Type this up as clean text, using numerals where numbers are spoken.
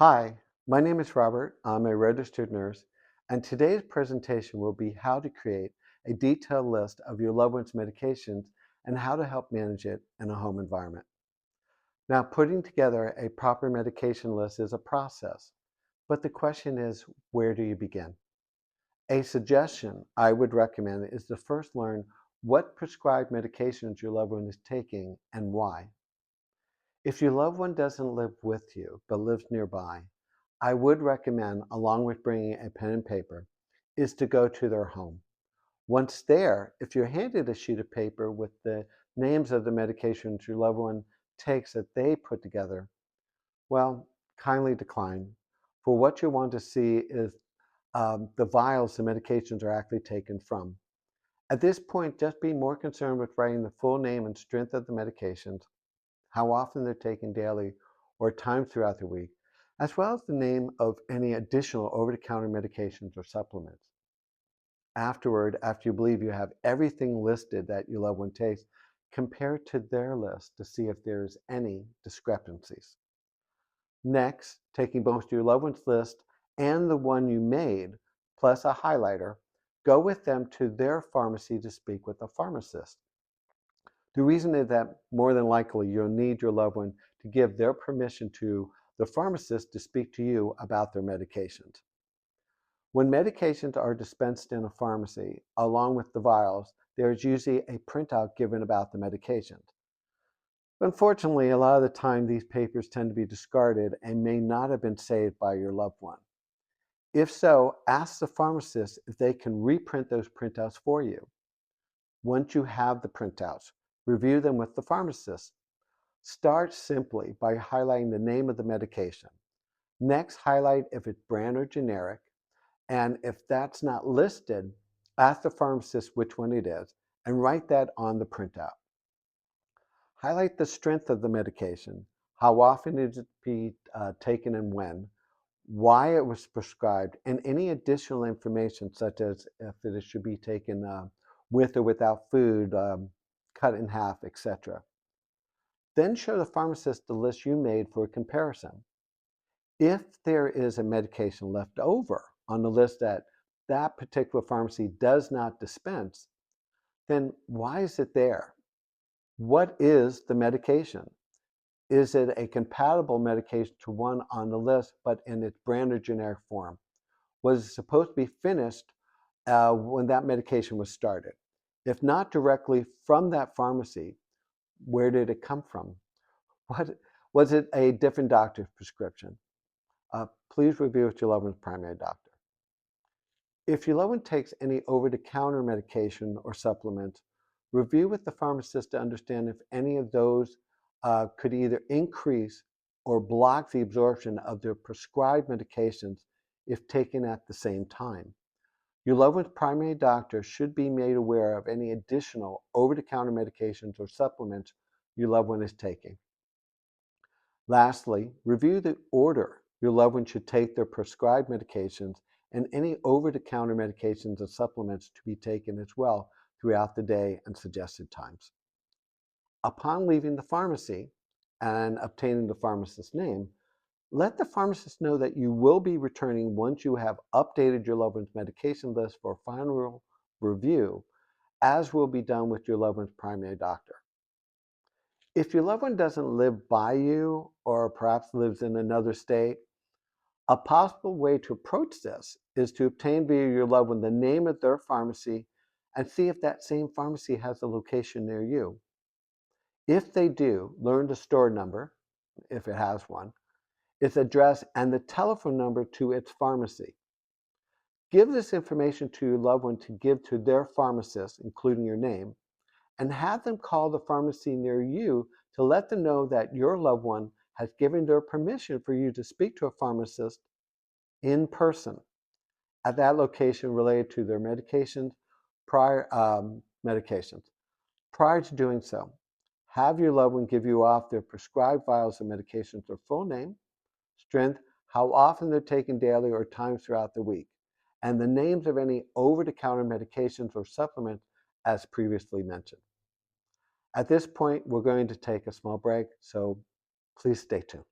Hi, my name is Robert. I'm a registered nurse, and today's presentation will be how to create a detailed list of your loved one's medications and how to help manage it in a home environment. Now, putting together a proper medication list is a process, but the question is, where do you begin? A suggestion I would recommend is to first learn what prescribed medications your loved one is taking and why. If your loved one doesn't live with you but lives nearby, I would recommend, along with bringing a pen and paper, is to go to their home. Once there, if you're handed a sheet of paper with the names of the medications your loved one takes that they put together, well, kindly decline. For what you want to see is the vials the medications are actually taken from. At this point, just be more concerned with writing the full name and strength of the medications, how often they're taken daily or times throughout the week, as well as the name of any additional over-the-counter medications or supplements. Afterward, after you believe you have everything listed that your loved one takes, compare it to their list to see if there's any discrepancies. Next, taking both your loved one's list and the one you made, plus a highlighter, go with them to their pharmacy to speak with a pharmacist. The reason is that more than likely you'll need your loved one to give their permission to the pharmacist to speak to you about their medications. When medications are dispensed in a pharmacy, along with the vials, there is usually a printout given about the medications. Unfortunately, a lot of the time these papers tend to be discarded and may not have been saved by your loved one. If so, ask the pharmacist if they can reprint those printouts for you. Once you have the printouts, review them with the pharmacist. Start simply by highlighting the name of the medication. Next, highlight if it's brand or generic, and if that's not listed, ask the pharmacist which one it is and write that on the printout. Highlight the strength of the medication, how often it is be taken and when, why it was prescribed, and any additional information such as if it should be taken with or without food, cut in half, etc. Then show the pharmacist the list you made for comparison. If there is a medication left over on the list that that particular pharmacy does not dispense, then why is it there? What is the medication? Is it a compatible medication to one on the list, but in its brand or generic form? Was it supposed to be finished when that medication was started? If not directly from that pharmacy, where did it come from? What was it a different doctor's prescription? Please review with your loved one's primary doctor. If your loved one takes any over-the-counter medication or supplements, review with the pharmacist to understand if any of those could either increase or block the absorption of their prescribed medications if taken at the same time. Your loved one's primary doctor should be made aware of any additional over-the-counter medications or supplements your loved one is taking. Lastly, review the order your loved one should take their prescribed medications and any over-the-counter medications and supplements to be taken as well throughout the day and suggested times. Upon leaving the pharmacy and obtaining the pharmacist's name, let the pharmacist know that you will be returning once you have updated your loved one's medication list for final review, as will be done with your loved one's primary doctor. If your loved one doesn't live by you or perhaps lives in another state, a possible way to approach this is to obtain via your loved one the name of their pharmacy and see if that same pharmacy has a location near you. If they do, learn the store number, if it has one, its address, and the telephone number to its pharmacy. Give this information to your loved one to give to their pharmacist, including your name, and have them call the pharmacy near you to let them know that your loved one has given their permission for you to speak to a pharmacist in person at that location related to their medications. Prior to doing so, have your loved one give you off their prescribed vials of medications, their full name, strength, how often they're taken daily or times throughout the week, and the names of any over-the-counter medications or supplements as previously mentioned. At this point, we're going to take a small break, so please stay tuned.